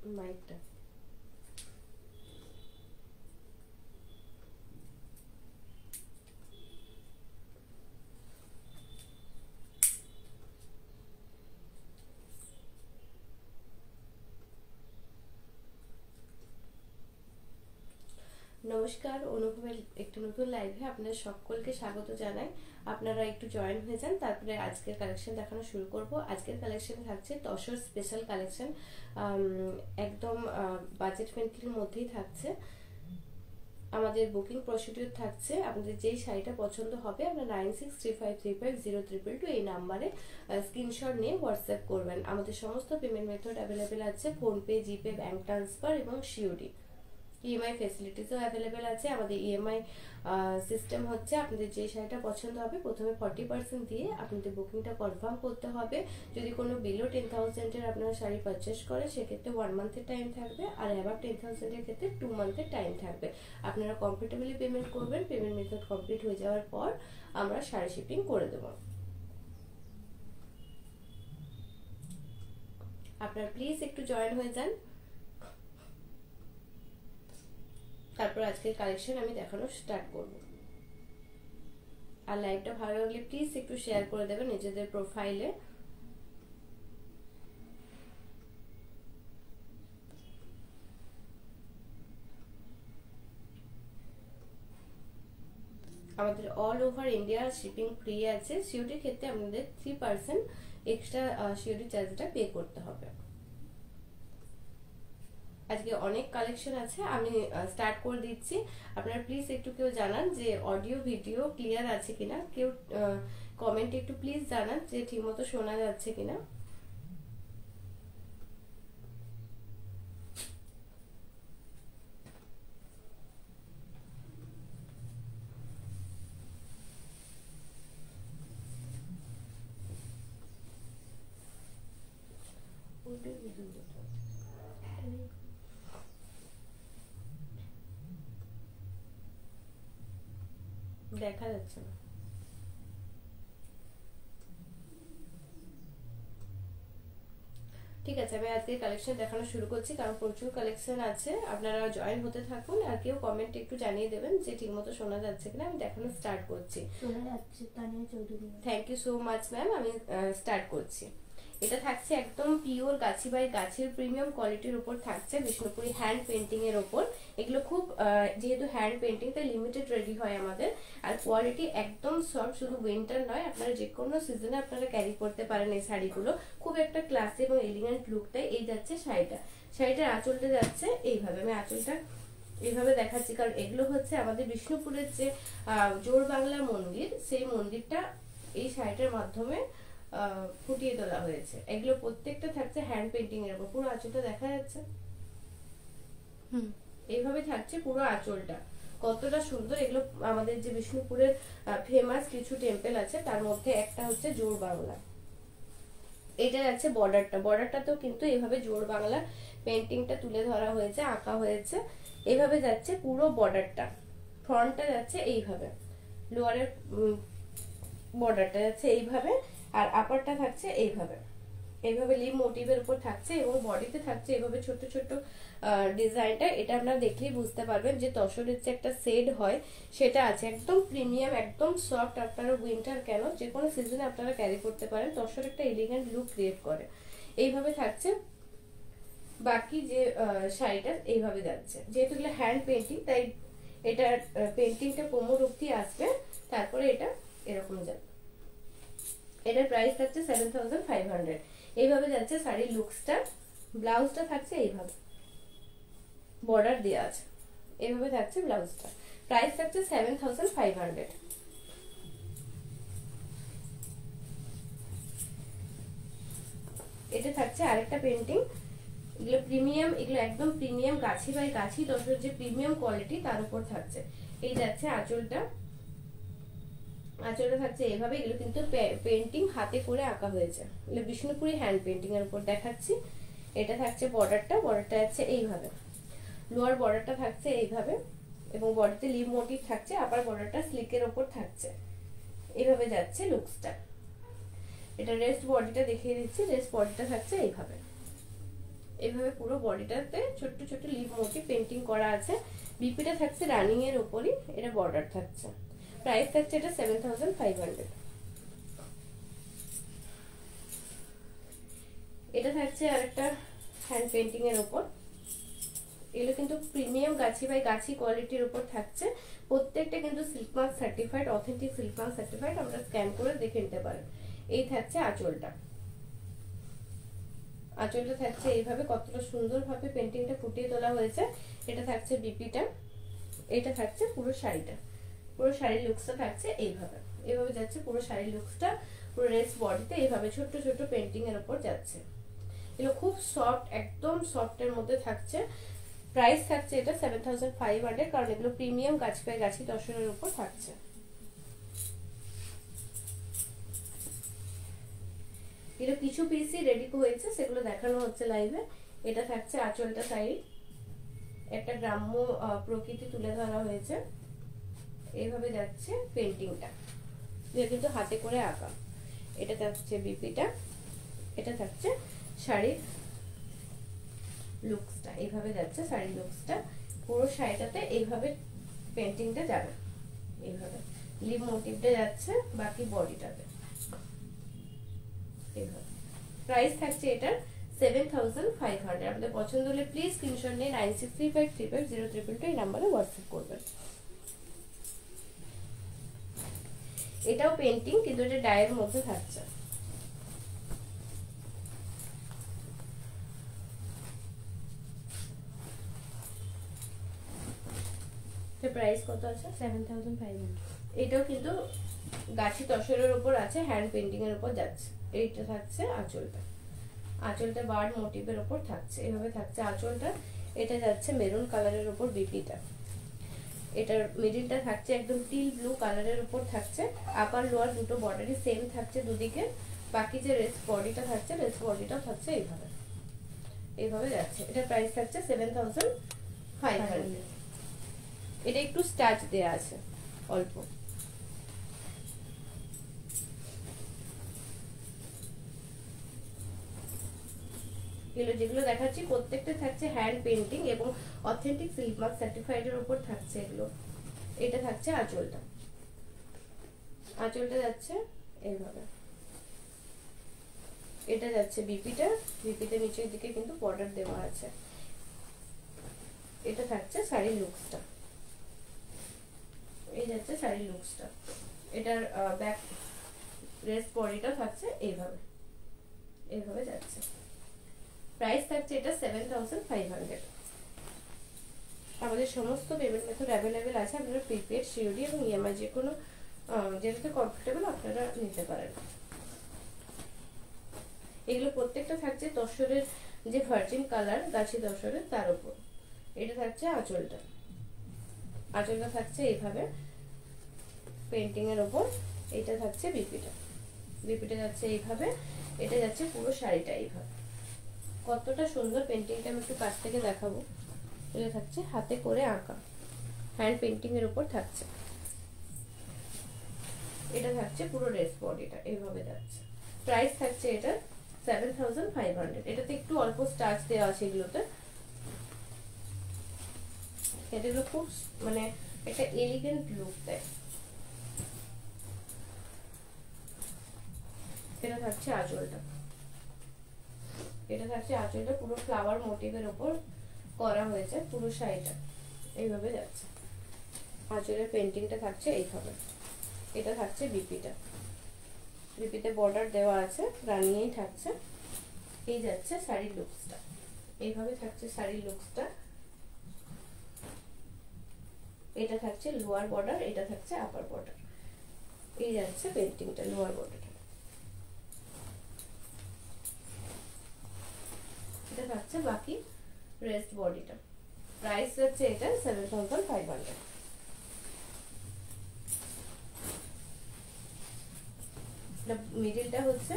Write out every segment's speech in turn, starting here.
মাইকটা নমস্কার, অনুভবের একটি নতুন লাইভে আপনাদের সকলকে স্বাগত জানাই। আপনারা একটু জয়েন হয়ে যান, তারপরে আজকের কালেকশন দেখানো শুরু করব। আজকের কালেকশনে থাকছে তসর স্পেশাল কালেকশন, একদম বাজেট ফ্রেন্ডলির মধ্যেই থাকছে। আমাদের বুকিং প্রসিডিউর থাকছে, আপনাদের যেই শাড়িটা পছন্দ হবে আপনার 9635350222 এই নাম্বারে স্ক্রিনশট নিয়ে হোয়াটসঅ্যাপ করবেন। আমাদের সমস্ত পেমেন্ট মেথড অ্যাভেলেবেল আছে, ফোনপে, জিপে, ব্যাংক ট্রান্সফার এবং সিওডি। ইএমআই ফেসিলিটিসও অ্যাভেলেবেল আছে। আমাদের ইএমআই সিস্টেম হচ্ছে, আপনাদের যে শাড়িটা পছন্দ হবে প্রথমে 40% দিয়ে আপনাদের বুকিংটা কনফার্ম করতে হবে। যদি কোনো বিলো 10,000-এর আপনারা শাড়ি পারচেস করেন সেক্ষেত্রে 1 মান্থের টাইম থাকবে, আর অ্যাবাভ 10,000-এর ক্ষেত্রে 2 মান্থের টাইম থাকবে। আপনারা কমফোর্টেবলি পেমেন্ট করবেন। পেমেন্ট মেথড কমপ্লিট হয়ে যাওয়ার পর আমরা শাড়ি শিপিং করে দেবো। আপনারা প্লিজ একটু জয়েন হয়ে যান, তারপর আজকের কালেকশন আমি দেখানো স্টার্ট করব। আর লাইভটা ভালো লাগলে প্লিজ একটু শেয়ার করে দেবেন নিজেদের প্রোফাইলে। আমাদের all over India shipping free আছে। সিওডির ক্ষেত্রে আপনাদের 3% এক্সট্রা সিওডি চার্জটা পে করতে হবে। আজকে অনেক কালেকশন আছে, আমি স্টার্ট করে দিচ্ছি। আপনারা প্লিজ একটু কেউ জানান যে অডিও ভিডিও ক্লিয়ার আছে কিনা, কেউ কমেন্টে একটু প্লিজ জানান যে ঠিকমতো শোনা যাচ্ছে কিনা। দেখা যাচ্ছে না। ঠিক আছে, আমি আজকে কালেকশন দেখানো শুরু করছি, কারণ প্রচুর কালেকশন আছে। আপনারা জয়েন হতে থাকুন, আর কেউ কমেন্টে একটু জানিয়ে দেবেন যে ঠিকমতো শোনা যাচ্ছে কিনা। আমি দেখানো স্টার্ট করছি। শোনা যাচ্ছে Tania Chowdhury. Thank you so much ma'am. আমি স্টার্ট করছি। এটা থাকছে একদম পিওর গাছি বাই গাছের প্রিমিয়াম কোয়ালিটির উপর থাকছে, বিষ্ণুপুরি হ্যান্ড পেন্টিং এর উপর। এগুলো খুব যেহেতু হ্যান্ড পেন্টিং তাই লিমিটেড রেডি হয় আমাদের, আর কোয়ালিটি একদম সফট। শুধু উইন্টার নয়, আপনারা যে কোনো সিজনে আপনারা ক্যারি করতে পারেন এই শাড়িগুলো। খুব একটা ক্লাসি এবং এলিগেন্ট লুক দেয়। এই যাচ্ছে শাড়িটার আঁচলটা যাচ্ছে এইভাবে। আমি আঁচলটা এইভাবে দেখাচ্ছি কারণ এগুলো হচ্ছে আমাদের বিষ্ণুপুরের যে জোর বাংলা মন্দির, সেই মন্দিরটা এই শাড়িটার মাধ্যমে ফুটিয়ে তোলা হয়েছে। এগুলো প্রত্যেকটা থাকছে হ্যান্ড পেন্টিং এর উপর। পুরো আঁচলটা দেখা যাচ্ছে, এইভাবে থাকছে পুরো আঁচলটা। কতটা সুন্দর! এগুলো আমাদের যে বিষ্ণুপুরের ফেমাস কিছু টেম্পল আছে তার মধ্যে একটা হচ্ছে জোর বাংলা। এটা যাচ্ছে বর্ডারটাতেও কিন্তু এইভাবে জোর বাংলা পেন্টিংটা তুলে ধরা হয়েছে, আঁকা হয়েছে। এইভাবে যাচ্ছে পুরো বর্ডারটা। ফ্রন্টটা যাচ্ছে এইভাবে, লোয়ারের বর্ডারটা যাচ্ছে এইভাবে, আর আপারটা থাকছে এইভাবে। এইভাবে লিভ মোটিভের উপর থাকছে এবং বডিতে থাকছে এইভাবে ছোট ছোট ডিজাইনটা। এটা আপনারা দেখলেই বুঝতে পারবেন যে তসরের যে একটা শেড হয় সেটা আছে। একদম প্রিমিয়াম, একদম সফট। আপনারা উইন্টার কেন যে কোনো সিজনে আপনারা ক্যারি করতে পারেন। তসর একটা এলিগেন্ট লুক ক্রিয়েট করে। এইভাবে থাকছে বাকি যে শাড়িটা, এইভাবে যাচ্ছে। যেহেতু এগুলো হ্যান্ড পেন্টিং তাই এটা পেন্টিংটা কোমর অবধি আসবে, তারপরে এটা এরকম যাবে। এটার প্রাইস থাকছে 7,500। এইভাবে যাচ্ছে শাড়ির লুকসটা। ব্লাউজটা থাকছে এইভাবে, বর্ডার দেওয়া আছে। এইভাবে থাকছে ব্লাউজটা। প্রাইস থাকছে 7,500। এটা থাকছে আরেকটা পেন্টিং। এগুলো প্রিমিয়াম, এগুলো একদম প্রিমিয়াম গাছি বাই গাছি তসরের যে প্রিমিয়াম কোয়ালিটি তার উপর থাকছে। এই যাচ্ছে আঁচলটা থাকছে এইভাবে। এগুলো কিন্তু পেন্টিং হাতে করে আঁকা হয়েছে। এগুলো বিষ্ণুপুরি হ্যান্ড পেন্টিং এর উপর দেখাচ্ছি। এটা থাকছে বর্ডারটা যাচ্ছে এইভাবে। লোয়ার বর্ডারটা থাকছে এইভাবে এবং বডিতে লিভ মোটিভ থাকছে। আপার বর্ডারটা স্লিকের উপর থাকছে। এইভাবে যাচ্ছে লুকসটা। এটা রেস্ট বডিটা দেখিয়ে দিচ্ছি। রেস্ট বডিটা থাকছে এইভাবে। এইভাবে পুরো বডিটাতে ছোট্ট ছোট্ট লিভ মোটিভ পেন্টিং করা আছে। বিপিটা থাকছে রানিং এর উপরই, এটা বর্ডার থাকছে। প্রাইস থাকছে এটা 7500। এটা থাকছে আরেকটা হ্যান্ড পেন্টিং এর উপর। এগুলো কিন্তু প্রিমিয়াম গাছি বাই গাছি কোয়ালিটির উপর থাকছে। প্রত্যেকটা কিন্তু silk mark certified, authentic silk mark certified. আমরা স্ক্যান করে দেখে নিতে পারেন। এই থাকছে আঁচলটা। আঁচলটা থাকছে এইভাবে, কতটা সুন্দরভাবে পেন্টিংটা ফুটিয়ে তোলা হয়েছে। এটা থাকছে বিপিটা, এটা থাকছে পুরো শাড়িটা। পুরো শাড়ির লুকসটা থাকছে এইভাবে, এইভাবে যাচ্ছে পুরো শাড়ির লুকসটা। পুরো রেস বডিতে এইভাবে ছোট্ট ছোট্ট পেন্টিং এর উপর যাচ্ছে। এগুলো খুব সফট, একদম সফটের মধ্যে থাকছে। প্রাইস থাকছে এটা 7500, কারণ এগুলো প্রিমিয়াম গাছি বাই গাছি তসরের উপর থাকছে। এগুলো কিছু পিসই রেডি হয়েছে, সেগুলো দেখানো হচ্ছে লাইভে। এটা থাকছে আঁচলটা সাইড, একটা গ্রাম্য প্রকৃতি তুলে ধরা হয়েছে। এইভাবে যাচ্ছে পেন্টিংটা, এটা কিন্তু হাতে করে আঁকা। এটা থাকছে বিপিটা, এটা থাকছে শাড়ির লুকসটা। এইভাবে যাচ্ছে শাড়ির লুকসটা। পুরো শাড়িটাতে এইভাবে পেন্টিংটা যাবে, এইভাবে লিভ মোটিভটা যাচ্ছে বাকি বডিটাতে এইভাবে। প্রাইস থাকছে এটার 7500। আপনাদের পছন্দ হলে প্লিজ স্ক্রিনশট নিয়ে 9635350322 এই নাম্বারে হোয়াটসঅ্যাপ করবেন। এটাও পেন্টিং, কিন্তু এটা ডায়ের মধ্যে থাকছে। প্রাইস কত আছে? 7500। এটাও কিন্তু গাছি তসরের উপর আছে, হ্যান্ড পেন্টিং এর উপর যাচ্ছে। এইটা থাকছে আঁচলটা। আঁচলটা বার্ড মোটিভের উপর থাকছে, এভাবে থাকছে আঁচলটা। এটা যাচ্ছে মেরুন কালারের উপর বিপিটা। এটার মিডিলটা থাকছে একদম টিল ব্লু কালারের উপর থাকছে। আপার লোয়ার দুটো বর্ডারই সেম থাকছে দুদিকে। বাকি যে রেস্ট বডিটা থাকছে, রেস্ট বডিটাও থাকছে এইভাবে, এইভাবে যাচ্ছে। এটা প্রাইস থাকছে 7500। এটা একটু স্টাচ দেয়া আছে অল্প। এগুলো যেগুলো দেখাচ্ছি প্রত্যেকটা থাকছে হ্যান্ড পেন্টিং এবং অথেন্টিক সিল্ক মার্ক সার্টিফাইড এর উপর থাকছে এগুলো। এটা থাকছে আঁচলটা। আঁচলটা যাচ্ছে এইভাবে। এটা যাচ্ছে বিপিটা, বিপিতে নিচের দিকে কিন্তু বর্ডার দেওয়া আছে। এটা থাকছে শাড়ির লুকসটা, এই যাচ্ছে শাড়ির লুকসটা। এটার ব্যাক রেস্ট বডিটা থাকছে এইভাবে, এইভাবে যাচ্ছে। প্রাইস থাকছে এটা 7500। আমাদের সমস্ত পেমেন্ট মেথড অ্যাভেলেবেল আছে। আপনারা প্রিপেড, সিওডি এবং ইএমআই যে কোনো যেটাতে কমফোর্টেবল আপনারা নিতে পারেন। এগুলো প্রত্যেকটা থাকছে তসরের যে ভার্জিন কালার গাছি তসরের তার উপর। এটা থাকছে আঁচলটা। আঁচলটা থাকছে এইভাবে পেন্টিং এর উপর। এটা থাকছে বিপিটা, বিপিটা যাচ্ছে এইভাবে। এটা যাচ্ছে পুরো শাড়িটা এইভাবে। কতটা সুন্দর পেন্টিংটা আমি একটু কাছ থেকে দেখাবো। এটা থাকছে হাতে করে আঁকা, হ্যান্ড পেন্টিং এর উপর থাকছে। এটা থাকছে পুরো রেস বডিটা এইভাবে যাচ্ছে। প্রাইস থাকছে এটা 7500। এটাতে একটু অল্প স্টাচ দেওয়া আছে এগুলোতে। এটাগুলো খুব মানে একটা এলিগেন্ট লুক দেয়। এটা থাকছে আঁচলটা। এটা থাকছে আঁচলটা পুরো ফ্লাওয়ার মোটিভের উপর করা হয়েছে। পুরো শাড়িটা এইভাবে যাচ্ছে। আঁচলের পেন্টিংটা থাকছে এইভাবে। এটা থাকছে বিপিটা, বিপিতে বর্ডার দেওয়া আছে, রানিয়েই থাকছে। এই যাচ্ছে শাড়ির লুকসটা, এইভাবে থাকছে শাড়ির লুকসটা। এটা থাকছে লোয়ার বর্ডার, এটা থাকছে আপার বর্ডার। এই যাচ্ছে পেন্টিংটা লোয়ার বর্ডারটা। এটা থাকছে বাকি রেস্ট বডিটা। প্রাইস যাচ্ছে এটা 7500। মিডিলটা হচ্ছে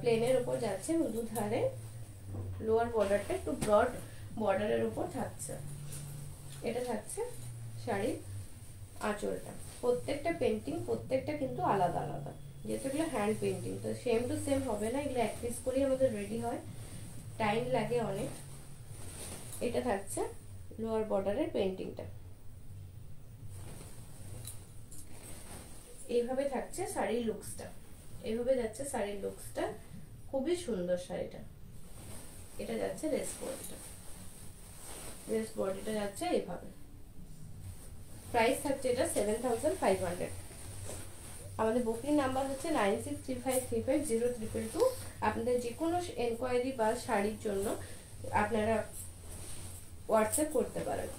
প্লেনের উপর যাচ্ছে এবং দুধারে লোয়ার বর্ডারটা একটু ব্রড বর্ডারের উপর থাকছে। এটা থাকছে শাড়ির আঁচলটা। প্রত্যেকটা পেন্টিং প্রত্যেকটা কিন্তু আলাদা আলাদা, যেহেতু এগুলো হ্যান্ড পেন্টিং, তো সেম টু সেম হবে না। এগুলো এক পিস করেই আমাদের রেডি হয়। টাইম লাগে অনেক। এটা থাকছে লোয়ার বর্ডারের পেন্টিংটা। এইভাবে থাকছে শাড়ির লুকসটা, এইভাবে যাচ্ছে শাড়ির লুকসটা, খুবই সুন্দর শাড়িটা। এটা যাচ্ছে রেস্ট বডিটা, রেস্ট বডিটা যাচ্ছে এইভাবে। প্রাইস থাকছে এটা 7500। আমাদের বুকিং নাম্বার হচ্ছে 9635350222। আপনাদের যে কোনো এনকোয়ারি বা শাড়ির জন্য আপনারা হোয়াটসঅ্যাপ করতে পারেন।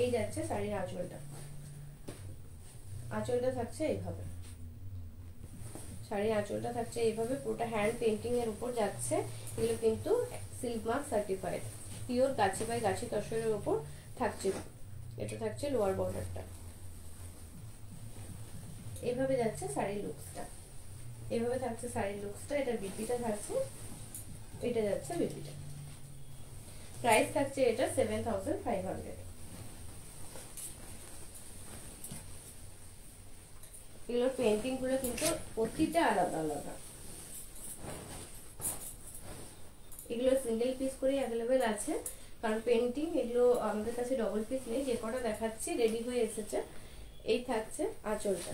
এই যাচ্ছে শাড়ির আঁচলটা, আঁচলটা থাকছে এইভাবে, শাড়ির আঁচলটা থাকছে এইভাবে, পুরোটা হ্যান্ড পেন্টিং এর উপর যাচ্ছে। এগুলো কিন্তু silk mark certified, pure Gachhi by গাছি তসরের উপর থাকছে। এটা থাকছে লোয়ার বর্ডারটা, এইভাবে যাচ্ছে শাড়ির লুকসটা, এইভাবে থাকছে শাড়ির লুকসটা। এটা বিপিটা থাকছে, এটা যাচ্ছে বিপিটা। প্রাইস থাকছে এটা 7500। এগুলোর পেন্টিং গুলো কিন্তু প্রতিটা আলাদা আলাদা। এগুলো সিঙ্গেল পিস করে অ্যাভেলেবেল আছে, কারণ পেন্টিং এগুলো আমাদের কাছে ডবল পিস নেই। যে কটা দেখাচ্ছি রেডি হয়ে এসেছে। এই থাকছে আঁচলটা,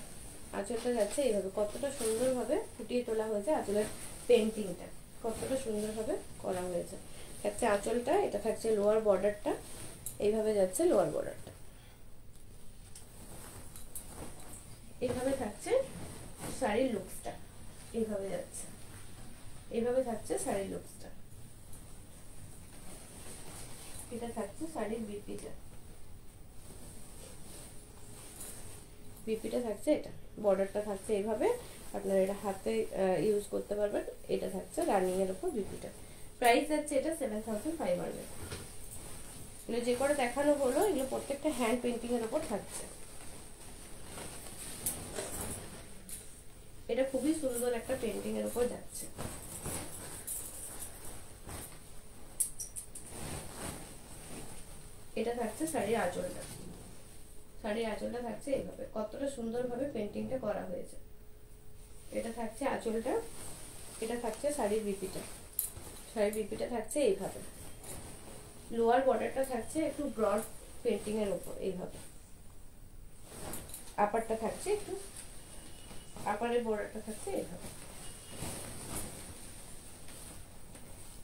আঁচলটা যাচ্ছে এইভাবে, কতটা সুন্দরভাবে ফুটিয়ে তোলা হয়েছে আঁচলের পেন্টিংটা, কতটা সুন্দরভাবে করা হয়েছে। থাকছে আঁচলটা, এটা থাকছে লোয়ার বর্ডারটা, এইভাবে যাচ্ছে লোয়ার বর্ডারটা। এইভাবে থাকছে শাড়ির লুকসটা, এইভাবে যাচ্ছে, এইভাবে থাকছে শাড়ির লুকসটা। এটা থাকছে শাড়ির বিপিটা, বিপিটা থাকছে এটা, বর্ডারটা থাকছে এইভাবে, আপনারা এটা হাতে ইউজ করতে পারবেন। এটা থাকছে রানিং এর উপর বিপিটা। প্রাইস যাচ্ছে এটা 7500। এগুলো যে করে দেখানো হলো, এগুলো প্রত্যেকটা হ্যান্ড পেন্টিং এর উপর থাকছে। এটা খুবই সুন্দর একটা পেন্টিং এর উপর যাচ্ছে। এটা থাকছে শাড়ির আঁচলটা, শাড়ির আঁচলটা থাকছে এইভাবে, কতটা সুন্দরভাবে পেন্টিংটা করা হয়েছে। এটা থাকছে আঁচলটা, এটা থাকছে শাড়ির বিপিটা, শাড়ির বিপিটা থাকছে এইভাবে। লোয়ার বর্ডারটা থাকছে একটু ব্রড পেন্টিং এর উপর এইভাবে। আপারটা থাকছে একটু, আপারের বর্ডারটা থাকছে এইভাবে।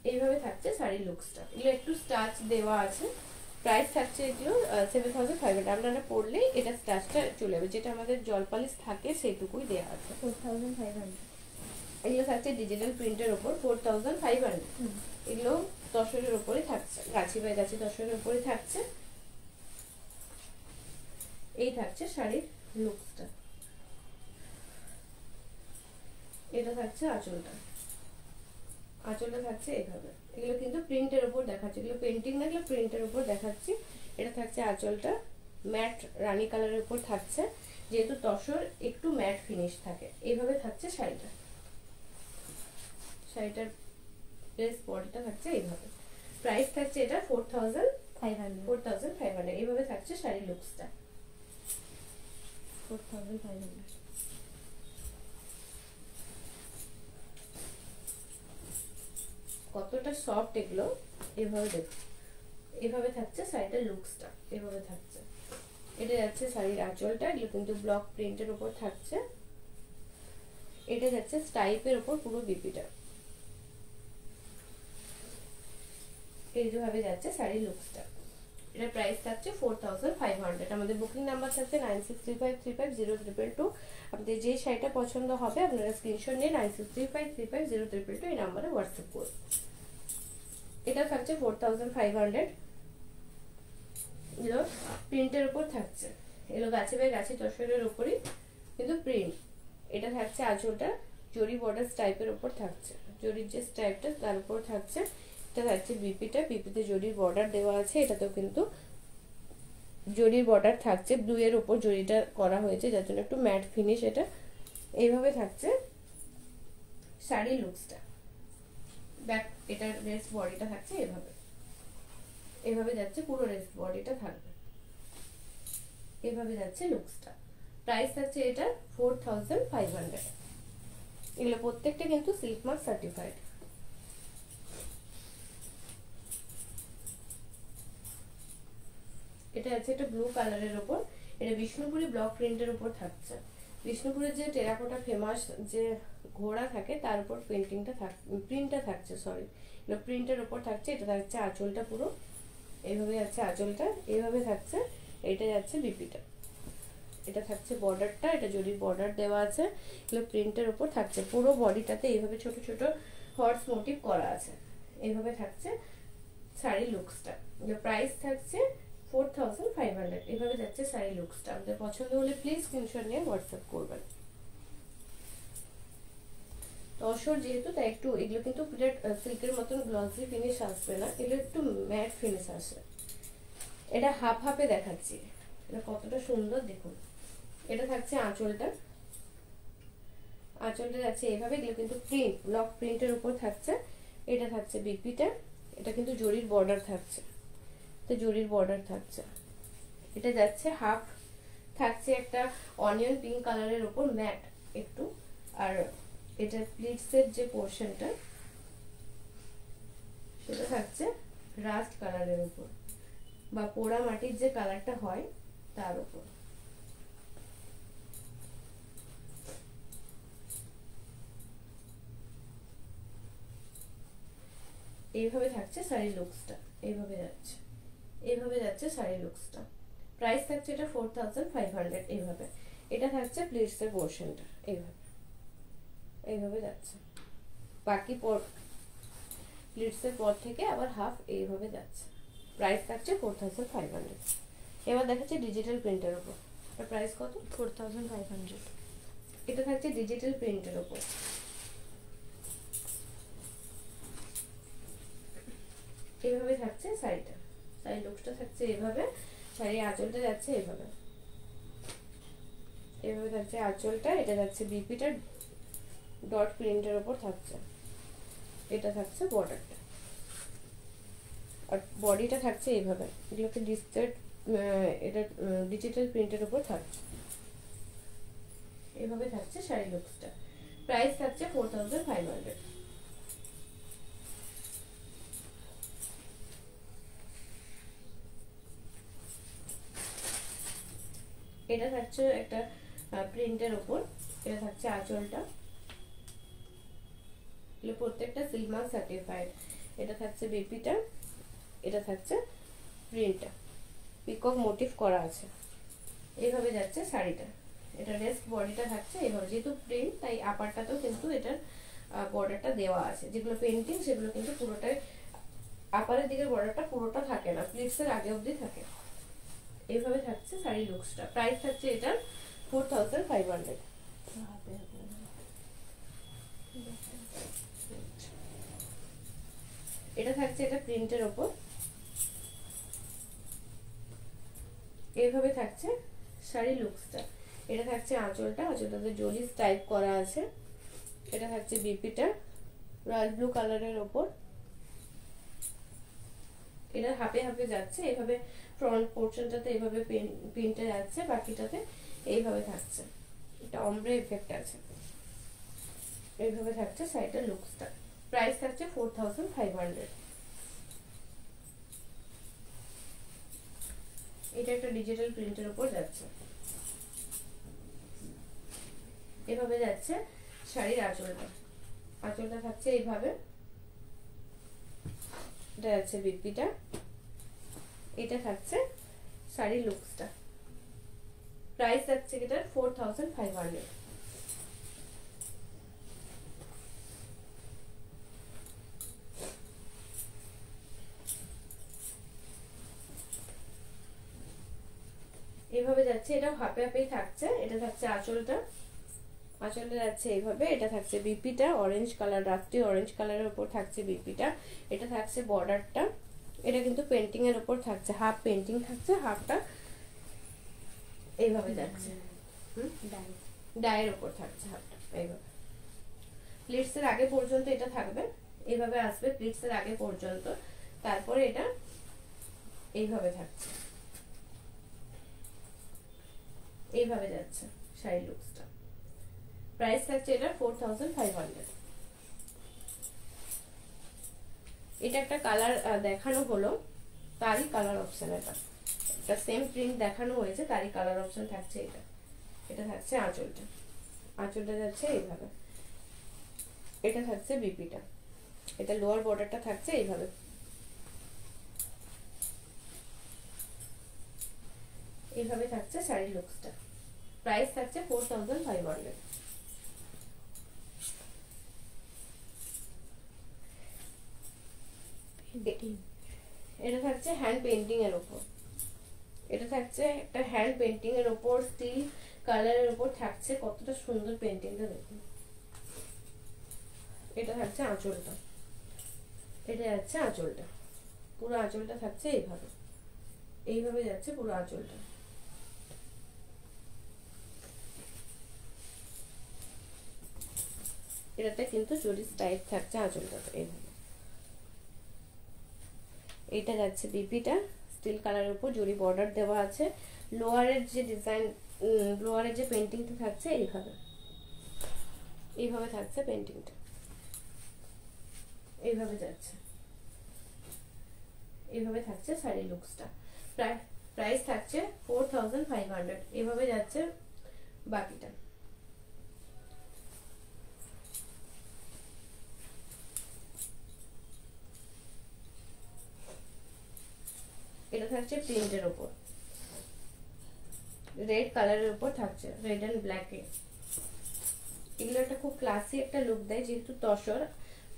এইভাবে থাকছে শাড়ির লুকসটা। এগুলো একটু স্টাচ দেওয়া আছে। প্রাইস থাকছে এগুলো 7500। আপনারা পড়লেই এটা স্টাচটা চলে যাবে, যেটা আমাদের জলপালিশ থাকে সেইটুকুই দেওয়া আছে। 4500। এগুলো থাকছে ডিজিটাল প্রিন্টের উপর 4500। এগুলো তসরের উপরে থাকছে, গাছি বাই গাছি তসরের উপরে থাকছে। এই থাকছে শাড়ির লুকসটা। এটা থাকছে আঁচলটা, আঁচলটা থাকছে এইভাবে। এগুলো কিন্তু প্রিন্টের উপর দেখাচ্ছে, এগুলো পেন্টিং না, এগুলো প্রিন্টের উপর দেখাচ্ছি। এটা থাকছে আঁচলটা, ম্যাট রানী কালারের উপর থাকছে, যেহেতু তসর একটু ম্যাট ফিনিশ থাকে। এইভাবে থাকছে শাড়িটা, শাড়িটার ড্রেস বডিটা থাকছে এইভাবে। প্রাইস থাকছে এটা 4500। এইভাবে থাকছে শাড়ির লুকসটা, 4500। কতটা সফট এগুলো। এভাবে দেখুন, এভাবে থাকছে শাড়িটার লুকসটা, এভাবে থাকছে। এটা যাচ্ছে শাড়ির আঁচলটা, এগুলো কিন্তু ব্লক প্রিন্টের উপর থাকছে। এটা যাচ্ছে স্টাইপের উপর পুরো বিপিটা। এই যেভাবে যাচ্ছে শাড়ির লুকসটা। এটা প্রাইস থাকছে 4500। আমাদের বুকিং নাম্বার থাকছে 9635350222। আপনাদের যে শাড়িটা পছন্দ হবে আপনারা স্ক্রিনশট নিয়ে 9635350222 এই নাম্বারে হোয়াটসঅ্যাপ করুন। এটা থাকছে 4500। এগুলো প্রিন্টের উপর থাকছে, এগুলো গাছে বাই গাছে তসরের উপরই কিন্তু প্রিন্ট। এটা থাকছে আঁচলটা, জরি বর্ডার স্টাইপের উপর থাকছে, জরির যে স্টাইপটা তার উপর থাকছে। এটা থাকছে বিপিটা, বিপিতে জরির বর্ডার দেওয়া আছে। এটাতেও কিন্তু জরির বর্ডার থাকছে, ব্লু এর উপর জরিটা করা হয়েছে যার জন্য একটু ম্যাট ফিনিশ। এটা এইভাবে থাকছে শাড়ির লুকসটা। ব্যাক এটার রেস্ট বডিটা থাকছে এভাবে, এভাবে যাচ্ছে পুরো রেস্ট বডিটা থাকবে, এভাবে যাচ্ছে লুকসটা। প্রাইস থাকছে এটা 4500। এগুলো প্রত্যেকটা কিন্তু সিল্ক মার্ক সার্টিফাইড। এটা আছে একটা ব্লু কালারের উপর, এটা বিষ্ণুপুরি ব্লক প্রিন্টের উপর থাকছে। বিষ্ণুপুরের যে টেরাকোটা ফেমাস যে ঘোড়া থাকে তার উপর প্রিন্টটা থাকছে, সরি এটা প্রিন্টের উপর থাকছে। এটা থাকছে আঁচলটা, পুরো এইভাবে যাচ্ছে আঁচলটা, এইভাবে থাকছে। এটা যাচ্ছে বিপিটা, এটা থাকছে বর্ডারটা, এটা জরির বর্ডার দেওয়া আছে। এগুলো প্রিন্টের উপর থাকছে, পুরো বডিটাতে এইভাবে ছোট ছোট হর্স মোটিভ করা আছে। এইভাবে থাকছে শাড়ি লুকসটা। প্রাইস থাকছে 4500। এভাবে যাচ্ছে শাড়ি লুকসটা। আপনাদের পছন্দ হলে প্লিজ স্ক্রিনশট নিয়ে হোয়াটসঅ্যাপ করবেন। তসর যেহেতু তাই একটু এগুলো কিন্তু সিল্কের মতন গ্লসি ফিনিশ আসবে না, এগুলো একটু ম্যাট ফিনিশ আসে। এটা হাফ হাফে দেখাচ্ছি, এটা কতটা সুন্দর দেখুন। এটা থাকছে আঁচলটা, আঁচলটা যাচ্ছে এইভাবে। এগুলো কিন্তু প্রিন্ট ব্লক প্রিন্টের উপর থাকছে। এটা থাকছে বিপিটা, এটা কিন্তু জরির বর্ডার থাকছে, তো জরির বর্ডার থাকছে। এটা যাচ্ছে হাফ, থাকছে একটা অনিয়ন পিঙ্ক কালারের উপর ম্যাট একটু। আর এটা প্লিটসের যে পোর্শনটা সেটা থাকছে রাস্ট কালারের উপর, বা পোড়া মাটির যে কালারটা হয় তার উপর। এইভাবে থাকছে শাড়ির লুকসটা, এইভাবে যাচ্ছে, এইভাবে যাচ্ছে শাড়ির লুকসটা। প্রাইস থাকছে এটা 4500। এইভাবে এটা থাকছে প্লিটসের পোর্শনটা, এইভাবে এইভাবে যাচ্ছে। বাকি প্লিটসের পর থেকে আবার হাফ এইভাবে যাচ্ছে। প্রাইস থাকছে 4500। এবার দেখাচ্ছে ডিজিটাল প্রিন্টের উপর, এটা প্রাইস কত? 4500। এটা থাকছে ডিজিটাল প্রিন্টের উপর। এইভাবে থাকছে শাড়িটা, শাড়ির লুকসটা থাকছে এইভাবে। শাড়ির আঁচলটা যাচ্ছে এইভাবে, এইভাবে থাকছে আঁচলটা। এটা যাচ্ছে বিপিটা ডট প্রিন্টের উপর থাকছে। এটা থাকছে বর্ডারটা, আর বডিটা থাকছে এইভাবে। এগুলোকে এটা ডিজিটাল প্রিন্টের উপর থাকছে। এইভাবে থাকছে শাড়ির লুকসটা। প্রাইস থাকছে 4500। এটা থাকছে একটা প্রিন্টের উপর, এটা থাকছে আঁচলটা। এগুলো প্রত্যেকটা সিল্ক মার্ক সার্টিফাইড। এটা থাকছে বিপিটা, এটা থাকছে প্রিন্টটা, পিকক মোটিভ করা আছে। এইভাবে যাচ্ছে শাড়িটা। এটা রেস্ট বডিটা থাকছে এইভাবে, যেহেতু প্রিন্ট তাই আপারটাতেও কিন্তু এটার বর্ডারটা দেওয়া আছে। যেগুলো পেন্টিং সেগুলো কিন্তু পুরোটাই আপারের দিকের বর্ডারটা পুরোটা থাকে না, প্লিটসের আগে অবধি থাকে। এইভাবে থাকছে শাড়ি লুকসটা। প্রাইস থাকছে এটার 4500। এটা থাকছে এটা প্রিন্টের উপর, এইভাবে থাকছে শাড়ি লুকসটা। এটা থাকছে আঁচলটা, আঁচলটাতে জরি টাইপ করা আছে। এটা থাকছে বিপিটা রয়্যাল ব্লু কালারের উপর। এটা হাফে হাফে যাচ্ছে এইভাবে, ফ্রন্ট পোর্শনটাতে এইভাবে প্রিন্টে যাচ্ছে, বাকিটাতে এইভাবে থাকছে। এটা অমব্রে এফেক্ট আছে। এইভাবে থাকছে শাড়িটার লুকসটা। প্রাইস থাকছে 4500। এটা একটা ডিজিটাল প্রিন্টের উপর যাচ্ছে। এভাবে যাচ্ছে শাড়ির আঁচলটা, আঁচলটা থাকছে এইভাবে। এটা যাচ্ছে বিপিটা, এটা থাকছে শাড়ির লুকসটা। প্রাইস থাকছে এটার 4500। এইভাবে যাচ্ছে, এটা হাফে হাফেই থাকছে। এটা থাকছে আঁচলটা, আঁচলটা যাচ্ছে এইভাবে। এটা থাকছে বিপিটা অরেঞ্জ কালার, রাত্রি অরেঞ্জ কালারের উপর থাকছে বিপিটা। এটা থাকছে বর্ডারটা, এটা কিন্তু পেন্টিং এর উপর থাকছে, হাফ পেন্টিং থাকছে, হাফটা এইভাবে যাচ্ছে, ডায়ের উপর থাকছে হাফটা এইভাবে। প্লিটসের আগে পর্যন্ত এটা থাকবে, এইভাবে আসবে প্লিটসের আগে পর্যন্ত। তারপরে এটা এইভাবে থাকছে, এইভাবে যাচ্ছে শাড়ি লুকসটা। প্রাইস থাকছে এটা 4500। এটা একটা কালার দেখানো হলো, তারই কালার অপশন। এটা সেম প্রিন্ট দেখানো হয়েছে, তারই কালার অপশন থাকছে এটা। এটা থাকছে আঁচলটা, আঁচলটা যাচ্ছে এইভাবে। এটা থাকছে বিপিটা, এটা লোয়ার বর্ডারটা থাকছে এইভাবে। এইভাবে থাকছে শাড়ির লুকসটা। প্রাইস থাকছে 4500। এটা থাকছে হ্যান্ড পেন্টিং এর উপর, এটা থাকছে একটা হ্যান্ড পেন্টিং এর উপর স্টিল কালারের উপর থাকছে। কতটা সুন্দর পেন্টিংটা দেখুন। এটা থাকছে আঁচলটা, এটা যাচ্ছে আঁচলটা, পুরো আঁচলটা থাকছে এইভাবে, এইভাবে যাচ্ছে পুরো আঁচলটা। এটাতে কিন্তু জরি টাইপ থাকছে আঁচলটাতে এইভাবে। এটা যাচ্ছে বিপিটা, স্টিল কালারের উপর জরি বর্ডার দেওয়া আছে। লোয়ারের যে ডিজাইন, লোয়ারের যে পেন্টিংটা থাকছে এইভাবে, এইভাবে থাকছে পেন্টিংটা, এইভাবে যাচ্ছে, এইভাবে থাকছে শাড়ির লুকসটা। প্রাইস থাকছে 4500। এইভাবে যাচ্ছে বাকিটা। এটা থাকছে প্রিন্টের উপর, রেড কালারের উপর থাকছে, রেড এন্ড ব্ল্যাক এ। এগুলো একটা খুব ক্লাসি একটা লুক দেয়, যেহেতু তসর,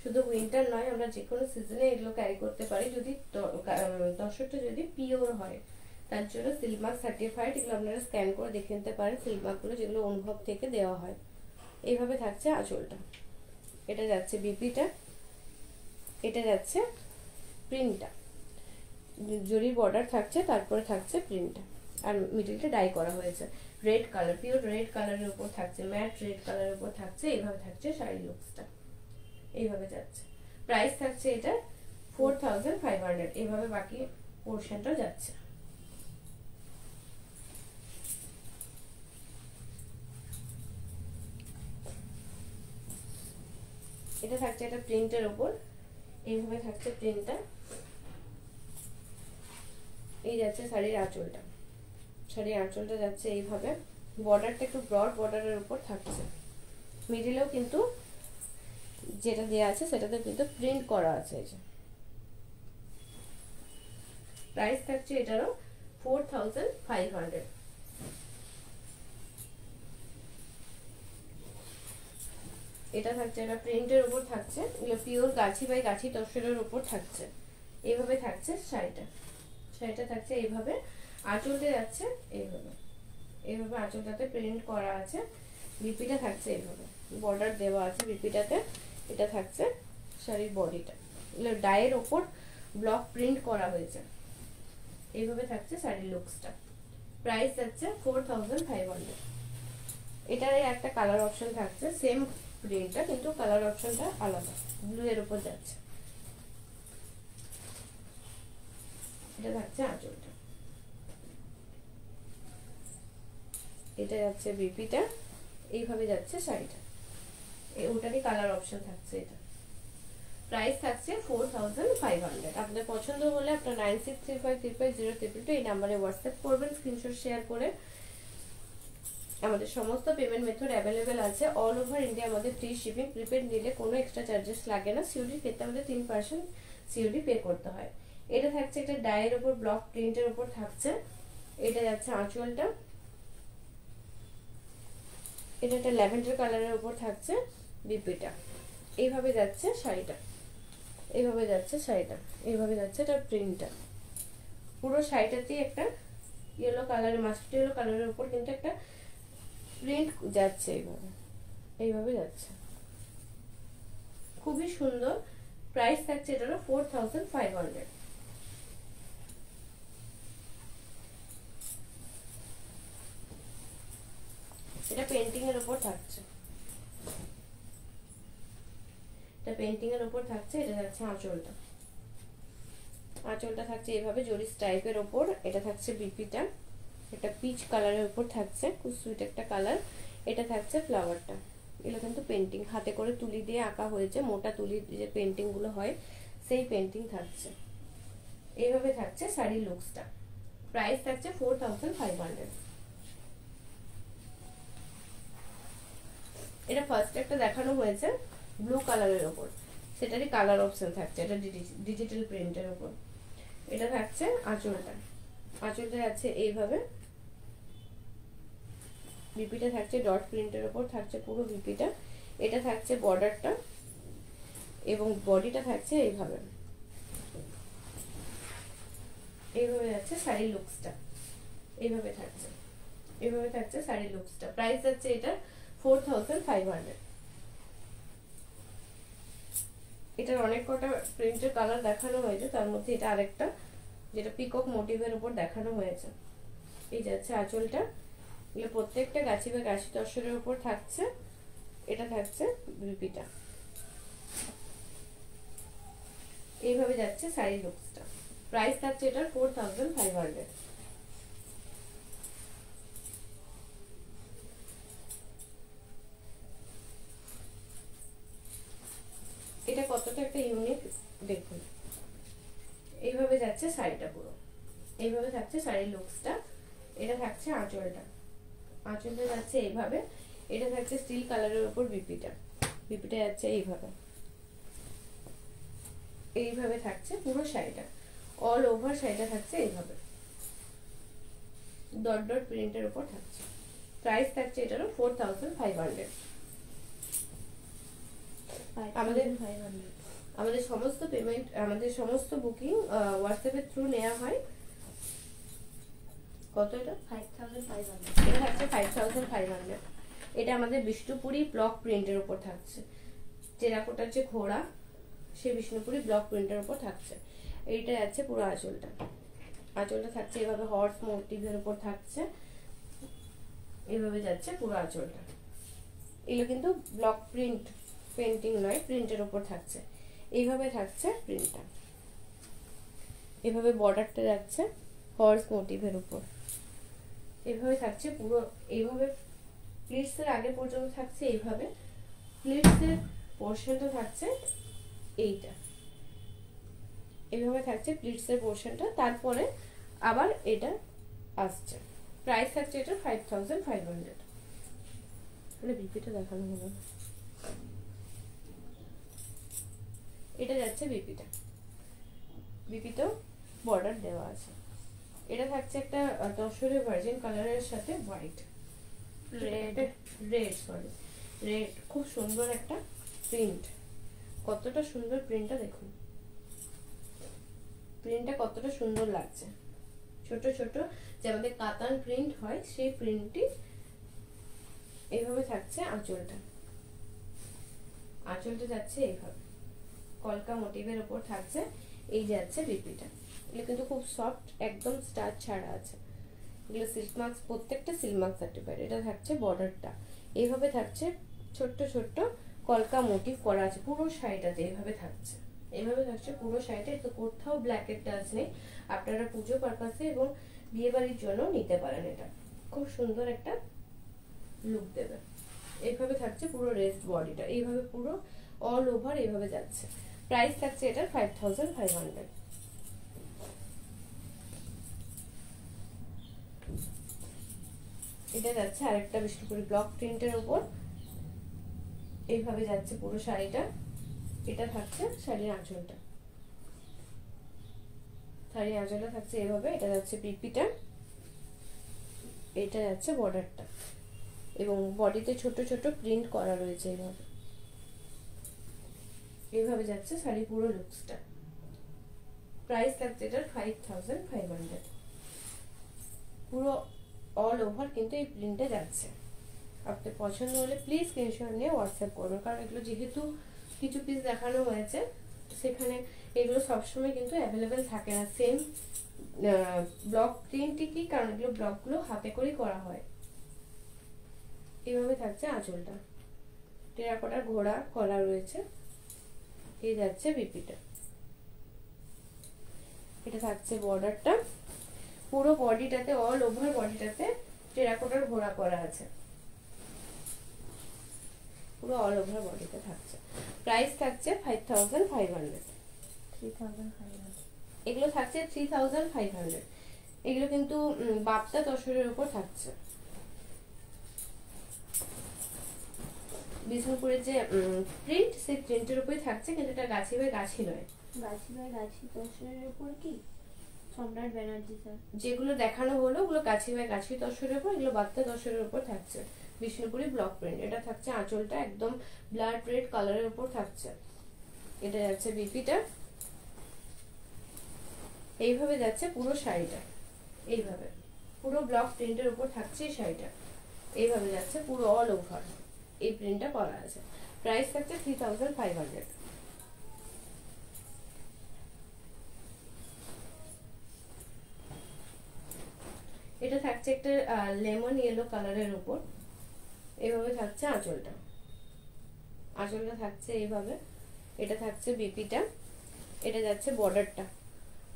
শুধু উইন্টার নয়, আমরা যে কোনো সিজনে এগুলো ক্যারি করতে পারি, যদি তসরটা যদি পিওর হয়। তার জন্য সিল্ক মার্ক সার্টিফাইড, এগুলো আপনারা স্ক্যান করে দেখে নিতে পারেন, সিল্ক মার্কগুলো যেগুলো অনুভব থেকে দেওয়া হয়। এইভাবে থাকছে আঁচলটা। এটা যাচ্ছে বিপিটা, এটা যাচ্ছে প্রিন্টটা, জরি বর্ডার থাকছে, তারপরে থাকছে প্রিন্টটা, আর মিডলটা ডাই করা হয়েছে রেড কালার, পিওর রেড কালারের উপর থাকছে, ম্যাট রেড কালারের উপর থাকছে। এইভাবে থাকছে শাড়ির লুকসটা, এইভাবে যাচ্ছে। প্রাইস থাকছে এটা 4500। এইভাবে বাকি পোর্শনটা যাচ্ছে। এটা থাকছে এটা প্রিন্টের উপর, এইভাবে থাকছে প্রিন্টটা। এই যাচ্ছে শাড়ির আঁচলটা, শাড়ির আঁচলটা যাচ্ছে এইভাবে। বর্ডারটা একটু ব্রড বর্ডারের উপর থাকছে, মিডিলেও কিন্তু যেটা দেওয়া আছে সেটাতে কিন্তু প্রিন্ট করা আছে। এই যে প্রাইস থাকছে এটারও 4500। এটা থাকছে এটা প্রিন্টের উপর থাকছে, এগুলো পিওর গাছি বাই গাছি তসরের উপর থাকছে। এইভাবে থাকছে শাড়িটা, শাড়িটা থাকছে এইভাবে। আঁচলটা যাচ্ছে এইভাবে, এইভাবে আঁচলটাতে প্রিন্ট করা আছে। বিপিটা থাকছে এইভাবে, বর্ডার দেওয়া আছে বিপিটাতে। এটা থাকছে শাড়ির বডিটা, এগুলো ডাইয়ের ওপর ব্লক প্রিন্ট করা হয়েছে। এইভাবে থাকছে শাড়ির লুকসটা। প্রাইস যাচ্ছে 4500। এটার একটা কালার অপশন থাকছে, সেম প্রিন্টটা কিন্তু কালার অপশনটা আলাদা, ব্লু এর উপর যাচ্ছে। এটা থাকছে আঁচলটা, এটা যাচ্ছে বিপিটা, এইভাবে যাচ্ছে শাড়িটা। ওটারই কালার অপশন থাকছে এটা। প্রাইস থাকছে 4500। আপনাদের পছন্দ হলে আপনার 9635350522 এই নাম্বারে হোয়াটসঅ্যাপ করবেন, স্ক্রিনশট শেয়ার করে। আমাদের সমস্ত পেমেন্ট মেথড অ্যাভেলেবেল আছে, অল ওভার ইন্ডিয়া আমাদের ফ্রি শিপিং। প্রিপেড নিলে কোনো এক্সট্রা চার্জেস লাগে না, সিওডির ক্ষেত্রে আমাদের 3% সিওডি পে করতে হয়। এটা থাকছে একটা ডাইয়ের উপর ব্লক প্রিন্টের উপর থাকছে। এটা যাচ্ছে আঁচলটা, এটা একটা ল্যাভেন্ডার কালারের উপর থাকছে বিপিটা। এইভাবে যাচ্ছে শাড়িটা, এইভাবে যাচ্ছে শাড়িটা, এইভাবে যাচ্ছে এটার প্রিন্টটা। পুরো শাড়িটাতেই একটা ইয়েলো কালারের, মাস্টার্ড ইয়েলো কালারের উপর কিন্তু একটা প্রিন্ট যাচ্ছে, এইভাবে এইভাবে যাচ্ছে, খুবই সুন্দর। প্রাইস থাকছে এটারও 4500। এটা পেন্টিং এর উপর থাকছে, এটা পেন্টিং এর উপর থাকছে। এটা যাচ্ছে আঁচলটা, আঁচলটা থাকছে এইভাবে জরিস টাইপের উপর। এটা থাকছে বিপিটা, এটা পিচ কালারের উপর থাকছে, খুব সুইট একটা কালার। এটা থাকছে ফ্লাওয়ারটা, এগুলো কিন্তু পেন্টিং, হাতে করে তুলি দিয়ে আঁকা হয়েছে, মোটা তুলির যে পেন্টিং গুলো হয় সেই পেন্টিং থাকছে। এইভাবে থাকছে শাড়ির লুকসটা। প্রাইস থাকছে 4500। এটা ফার্স্ট একটা দেখানো হয়েছে ব্লু কালারের ওপর, সেটারই কালার অপশন থাকছে, এটা ডিজিটাল প্রিন্টের ওপর। এটা থাকছে আঁচলটা, আঁচলটা যাচ্ছে এইভাবে, বিপিটা থাকছে ডট প্রিন্টের ওপর থাকছে পুরো বিপিটা। এটা থাকছে বর্ডারটা এবং বডিটা থাকছে এইভাবে। এইভাবে যাচ্ছে শাড়ির লুকসটা, এইভাবে থাকছে, এইভাবে থাকছে শাড়ির লুকসটা। প্রাইস যাচ্ছে এটা 4500। এটার অনেক কটা প্রিন্টের কালার দেখানো হয়েছে, তার মধ্যে এটা আরেকটা যেটা পিকক মোটিভের উপর দেখানো হয়েছে। এই যাচ্ছে আঁচলটা, এগুলো প্রত্যেকটা গাছি বা গাছি তসরের উপর থাকছে। এটা থাকছে বিপিটা, এইভাবে যাচ্ছে শাড়ির লুকসটা। প্রাইস থাকছে এটার 4500। এটা কতটা একটা ইউনিক দেখুন। এইভাবে যাচ্ছে শাড়িটা পুরো, এইভাবে থাকছে শাড়ির লুকসটা। এটা থাকছে আঁচলটা, আঁচলটা যাচ্ছে এইভাবে। এটা থাকছে স্টিল কালারের উপর বিপিটা, বিপিটা যাচ্ছে এইভাবে, এইভাবে থাকছে পুরো শাড়িটা। অল ওভার শাড়িটা থাকছে এইভাবে ডট ডট প্রিন্টের উপর থাকছে। প্রাইস থাকছে এটারও 4500। আমাদের সমস্ত পেমেন্ট, আমাদের সমস্ত বুকিং হোয়াটসঅ্যাপের থ্রু নেওয়া হয়। কত এটা? 5500। এটা থাকছে 5500। এটা আমাদের বিষ্ণুপুরি ব্লক প্রিন্টের উপর থাকছে, টেরাকোটার যে ঘোড়া সেই বিষ্ণুপুরি ব্লক প্রিন্টের উপর থাকছে। এইটা যাচ্ছে পুরো আঁচলটা, আঁচলটা থাকছে এভাবে হর্স মোটিভের উপর থাকছে, এইভাবে যাচ্ছে পুরো আঁচলটা। এগুলো কিন্তু ব্লক প্রিন্ট পেন্টিং নয়, প্রিন্টের উপর থাকছে। এইভাবে থাকছে প্রিন্টটা, এভাবে বর্ডারটা যাচ্ছে হর্স মোটিভের উপর, এভাবে থাকছে পুরো। এইভাবে প্লিটসের আগে পর্যন্ত থাকছে এইভাবে, প্লিটসের পোর্শনটা থাকছে এইটা, এইভাবে থাকছে প্লিটসের পোর্শনটা। তারপরে আবার এটা আসছে। প্রাইস থাকছে এটা 5500। মানে বিপিটা দেখানো হলো না। এটা যাচ্ছে বিপিটা, বিপিতেও বর্ডার দেওয়া আছে। এটা থাকছে একটা তসরের ভার্জিন কালারের সাথে হোয়াইট, রেড সরি রেড। খুব সুন্দর একটা প্রিন্ট, কতটা সুন্দর প্রিন্টটা দেখুন, প্রিন্টটা কতটা সুন্দর লাগছে। ছোট ছোট যে আমাদের কাতান প্রিন্ট হয় সেই প্রিন্টটি এইভাবে থাকছে আঁচলটা, আঁচলটা যাচ্ছে এইভাবে কলকা মোটিভের উপর থাকছে। এই যাচ্ছে বিপিটা, এগুলো কিন্তু খুব সফট, একদম স্টার্চ ছাড়া আছে। এগুলো সিল্ক মার্কস, প্রত্যেকটা সিল্ক মার্ক সার্টিফাইড। এটা থাকছে বর্ডারটা, এইভাবে থাকছে ছোট্ট ছোট্ট কলকা মোটিভ করা আছে পুরো শাড়িটাতে। এইভাবে থাকছে, এইভাবে থাকছে পুরো শাড়িটা। তো কোথাও ব্ল্যাকের টাচ নেই, আপনারা পুজো পারপাসে এবং বিয়ে বাড়ির জন্য নিতে পারেন। এটা খুব সুন্দর একটা লুক দেবে। এইভাবে থাকছে পুরো রেস্ট বডিটা, এইভাবে পুরো অল ওভার এইভাবে যাচ্ছে। প্রাইস থাকছে এটার 5500। এটা যাচ্ছে আরেকটা বিষ্ণুপুরি ব্লক প্রিন্টের উপর, এইভাবে যাচ্ছে পুরো শাড়িটা। এটা থাকছে শাড়ির আঁচলটা, শাড়ির আঁচলটা থাকছে এইভাবে। এটা যাচ্ছে পিপিটা, এটা যাচ্ছে বর্ডারটা এবং বডিতে ছোট ছোট প্রিন্ট করা রয়েছে এইভাবে। এইভাবে যাচ্ছে শাড়ি পুরো লুকসটা। প্রাইস থাকছে এটার 5500। পুরো অল ওভার কিন্তু এই প্রিন্টে যাচ্ছে। আপনার পছন্দ হলে প্লিজ স্ক্রিনশট নিয়ে হোয়াটসঅ্যাপ করবেন, কারণ এগুলো যেহেতু কিছু পিস দেখানো হয়েছে সেখানে এগুলো সবসময় কিন্তু অ্যাভেলেবেল থাকে না সেম ব্লক প্রিন্টই কি, কারণ এগুলো ব্লকগুলো হাতে করেই করা হয়। এইভাবে থাকছে আঁচলটা, টেরাকোটার ঘোড়া কলা রয়েছে। এই যাচ্ছে বিপিটা, এটা থাকছে বর্ডারটা, পুরো বডিটাতে অল ওভার বডিটাতে টেরাকোটার ঘোড়া করা আছে। পুরো অল ওভার বডিতে থাকছে। প্রাইস থাকছে 5500। 3500। এগুলো থাকছে 3500। এগুলো কিন্তু বাপ্তা তসরের উপর থাকছে। বিষ্ণুপুরের যে প্রিন্ট, সেই প্রিন্টের উপরই থাকছে, কিন্তু এটা গাছি বাই গাছি নয়। গাছি বাই গাছি তসরের উপর কি সম্রাট ব্যানার্জি স্যার যেগুলো দেখানো হলো ওগুলো গাছি বাই গাছি তসরের উপর, এগুলো বাপ্তা তসরের উপর থাকছে। Bishnupuri block print. এটা থাকছে আঁচলটা একদম ব্লাড রেড কালারের উপর থাকছে। এটা যাচ্ছে বিপিটা, এইভাবে যাচ্ছে পুরো শাড়িটা, এইভাবে পুরো ব্লক প্রিন্টের উপর থাকছে এই শাড়িটা, এইভাবে যাচ্ছে পুরো অল ওভার এই প্রিন্টটা করা আছে। প্রাইস থাকছে 3500। এটা থাকছে একটা লেমন ইয়েলো কালারের উপর, এইভাবে থাকছে আঁচলটা। আঁচলটা থাকছে এইভাবে, এটা থাকছে বিপিটা, এটা যাচ্ছে বর্ডারটা।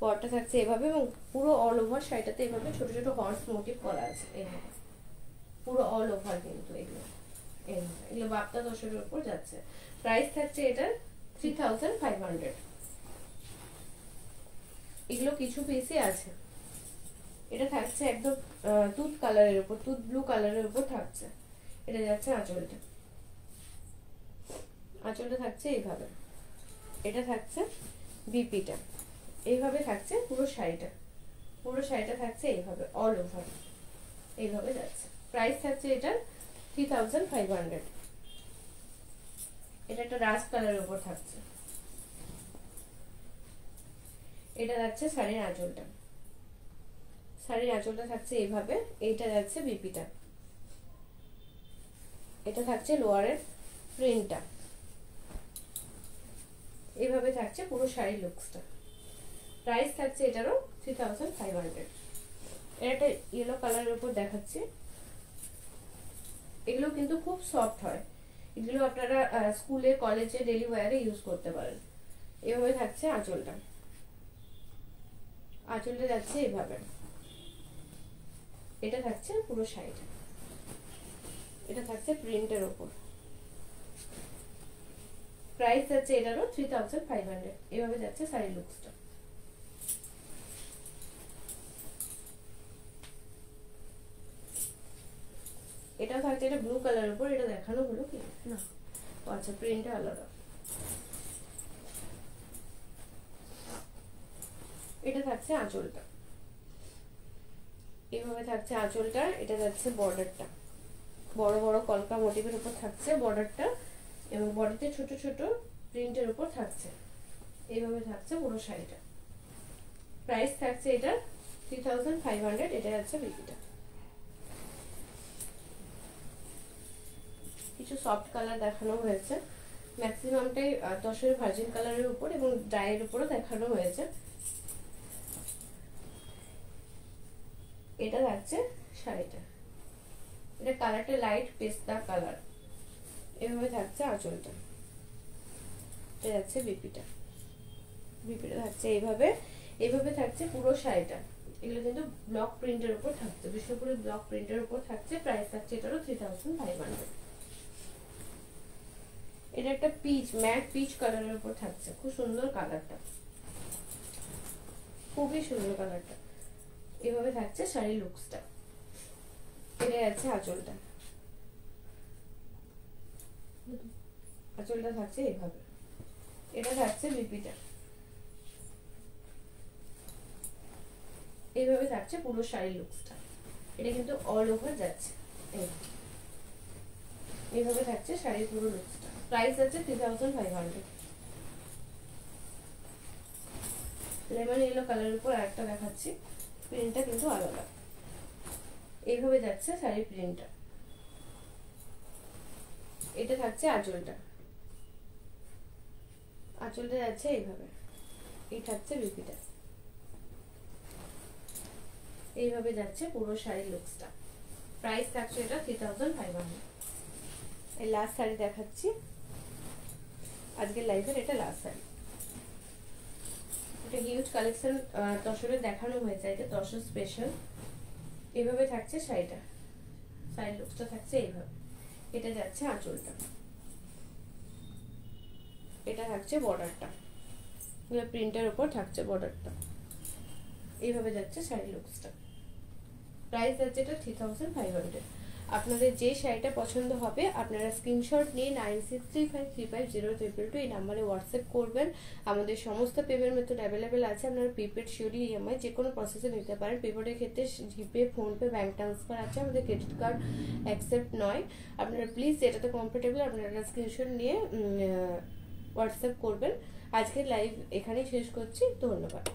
বর্ডারটা থাকছে এভাবে এবং পুরো অল ওভার শাড়িটাতে এইভাবে ছোট ছোট হর্স মোটিভ করা আছে। এইভাবে পুরো অল ওভার কিন্তু এগুলো এগুলো বাপ্তা দশের উপর যাচ্ছে। প্রাইস থাকছে এটার 3500। এগুলো কিছু পিসই আছে। এটা থাকছে একদম তুত কালারের উপর, তুত ব্লু কালারের উপর থাকছে। এটা যাচ্ছে আঁচলটা। আঁচলটা থাকছে এইভাবে, এটা থাকছে বিপিটা, এইভাবে থাকছে পুরো শাড়িটা। পুরো শাড়িটা থাকছে এইভাবে অল ওভার, এইভাবে যাচ্ছে। প্রাইস থাকছে এটার 3500। এটা একটা রাস্ট কালারের উপর থাকছে। এটা যাচ্ছে শাড়ির আঁচলটা। শাড়ির আঁচলটা থাকছে এইভাবে, এইটা যাচ্ছে বিপিটা, এটা থাকছে লোয়ারের প্রিন্টটা, এইভাবে থাকছে পুরো শাড়ির লুকসটা। প্রাইস থাকছে এটারও 3500। এটা একটা ইয়েলো কালারের উপর দেখাচ্ছি। এগুলো কিন্তু খুব সফট হয়, এগুলো আপনারা স্কুলে কলেজে ডেলি ওয়্যারে ইউজ করতে পারেন। এভাবে থাকছে আঁচলটা। আঁচলটা যাচ্ছে এইভাবে, এটা থাকছে পুরো শাড়িটা, এটা থাকছে প্রিন্টের উপর। প্রাইস যাচ্ছে এটারও 3500। এভাবে যাচ্ছে শাড়ির লুকসটা। এটাও থাকছে, এটা ব্লু কালারের উপর। এটা দেখানো হলো কি না? আচ্ছা, প্রিন্টটা আলাদা। এটা থাকছে আঁচলটা, এইভাবে থাকছে আঁচলটা। এটা যাচ্ছে বর্ডারটা, বড় বড় কলকা মোটিভের উপর থাকছে বর্ডারটা, এবং বডিতে ছোট ছোট প্রিন্টের উপর থাকছে। এইভাবে থাকছে পুরো শাড়িটা। প্রাইস থাকছে এটা 3500। এটা যাচ্ছে বিপিটা। কিছু সফট কালার দেখানো হয়েছে, ম্যাক্সিমামটাই তসরের ভার্জিন কালারের উপর এবং ডাইয়ের উপরও দেখানো হয়েছে। এটা থাকছে শাড়িটা, এটা কালারটা লাইট পেস্তা কালার। এভাবে থাকছে আঁচলটা। এটা যাচ্ছে বিপিটা, বিপিটা থাকছে এইভাবে, এইভাবে থাকছে পুরো শাড়িটা। এগুলো কিন্তু ব্লক প্রিন্টের উপর থাকছে, বিষ্ণুপুরের ব্লক প্রিন্টের উপর থাকছে। প্রাইস থাকছে এটারও 3500। এটা একটা পিচ, ম্যাট পিচ কালারের উপর থাকছে। খুব সুন্দর কালারটা, খুবই সুন্দর কালারটা। এভাবে থাকছে শাড়ির লুকসটা। এটা যাচ্ছে আঁচলটা। আঁচলটা থাকছে এইভাবে, এটা থাকছে বিপিটা, এইভাবে থাকছে পুরো শাড়ির লুকসটা। এটা কিন্তু অল ওভার যাচ্ছে, এইভাবে থাকছে শাড়ির পুরো লুকসটা। প্রাইস আছে 3500। লেমন ইয়েলো কালারের উপর একটা দেখাচ্ছি, প্রিন্টটা কিন্তু আলাদা। এইভাবে যাচ্ছে শাড়ির প্রিন্টটা। এটা থাকছে আঁচলটা। আঁচলটা যাচ্ছে এইভাবে, এই থাকছে বিপিটা, এইভাবে যাচ্ছে পুরো শাড়ির লুকসটা। প্রাইস থাকছে এটা 3500। এই লাস্ট শাড়ি দেখাচ্ছি আজকের লাইভের, এটা লাস্ট শাড়ি। এটা হিউজ কালেকশন তসরে দেখানো হয়েছে, এটা তসর স্পেশাল। এইভাবে থাকছে শাড়িটা, শাড়ির লুকসটা থাকছে এইভাবে। এটা যাচ্ছে আঁচলটা। এটা থাকছে বর্ডারটা, প্রিন্টের উপর থাকছে বর্ডারটা। এইভাবে যাচ্ছে শাড়ি লুকসটা। প্রাইস আছে এটা 3500। আপনাদের যে শাড়িটা পছন্দ হবে আপনারা স্ক্রিনশট নিয়ে 9635350322 এই নাম্বারে হোয়াটসঅ্যাপ করবেন। আমাদের সমস্ত পেমেন্ট মেথড অ্যাভেলেবেল আছে। আপনারা প্রিপেড, শিওরি, ইএমআই যে কোনো প্রসেসে নিতে পারেন। প্রিপেডের ক্ষেত্রে জিপে, ফোনপে, ব্যাঙ্ক ট্রান্সফার আছে, আমাদের ক্রেডিট কার্ড অ্যাকসেপ্ট নয়। আপনারা প্লিজ যেটাতে কমফোর্টেবল আপনারা স্ক্রিনশট নিয়ে হোয়াটসঅ্যাপ করবেন। আজকের লাইভ এখানেই শেষ করছি, ধন্যবাদ।